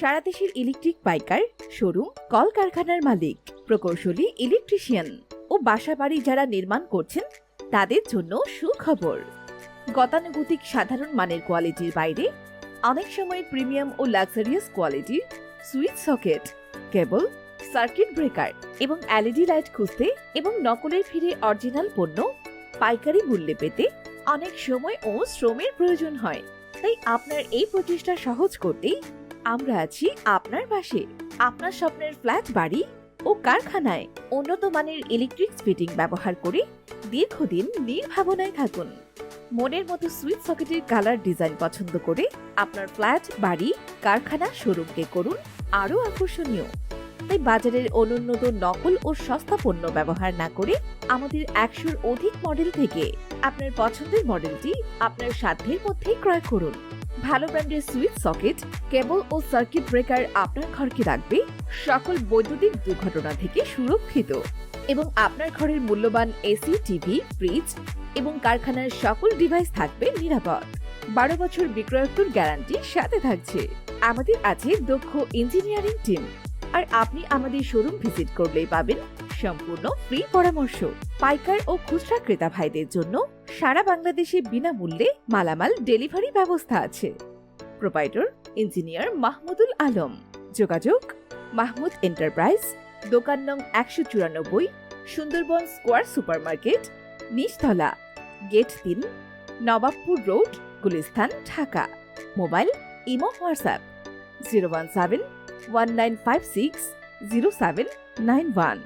সারা দেশের ইলেকট্রিক পাইকার, শোরুম, কলকারখানার মালিক, প্রকৌশলী, ইলেকট্রিশিয়ান ও বাসাবাড়ি যারা নির্মাণ করছেন তাদের জন্য সুখবর। গতানুগতিক সাধারণ মানের কোয়ালিটির বাইরে অনেক সময় প্রিমিয়াম ও লাক্সারিয়াস কোয়ালিটির সুইচ সকেট, কেবল, সার্কিট ব্রেকার এবং এলইডি লাইট খুঁজতে এবং নকলের ফিরে অরিজিনাল পণ্য পাইকারি মূল্যে পেতে অনেক সময় ও শ্রমের প্রয়োজন হয়। তাই আপনার এই প্রচেষ্টা সহজ করতেই আমরা আছি আপনার পাশে। আপনার স্বপ্নের ফ্ল্যাট, বাড়ি ও কারখানায় উন্নত মানের ইলেকট্রিক ফিটিং ব্যবহার করে দীর্ঘদিন নির্ভাবনায় থাকুন। মনের মতো সুইচ সকেটের কালার ডিজাইন পছন্দ করে আপনার ফ্ল্যাট, বাড়ি, কারখানা, শোরুমকে করুন আরো আকর্ষণীয়। তাই বাজারের অনুন্নত নকল ও সস্তা পণ্য ব্যবহার না করে আমাদের 100-র অধিক মডেল থেকে আপনার পছন্দের মডেলটি আপনার সাধ্যের মধ্যে ক্রয় করুন। ভালো ব্র্যান্ডের সুইচ সকেট, কেবল ও সার্কিট ব্রেকার আপনার ঘরকে রাখবে সকল বৈদ্যুতিক দুর্ঘটনা থেকে সুরক্ষিত এবং আপনার ঘরের মূল্যবান এসি, টিভি, ফ্রিজ এবং কারখানার সকল ডিভাইস থাকবে নিরাপদ। 12 বছর বিক্রয়োত্তর গ্যারান্টি সাথে থাকছে। আমাদের আছে দক্ষ ইঞ্জিনিয়ারিং টিম। আর আপনি আমাদের শোরুম ভিজিট করলেই পাবেন সম্পূর্ণ ফ্রি পরামর্শ। পাইকার ও খুচরা ক্রেতা ভাইদের জন্য সারা বাংলাদেশে বিনামূল্যে মালামাল ডেলিভারি ব্যবস্থা আছে। Proprietor engineer Mahmudul Alam. যোগাযোগ মাহমুদ এন্টারপ্রাইজ, দোকান নং 194, সুন্দরবন স্কোয়ার সুপারমার্কেট, নিচতলা, gate 3, Nawabpur road, Gulistan, Dhaka. Mobile, imo, WhatsApp 01719560791।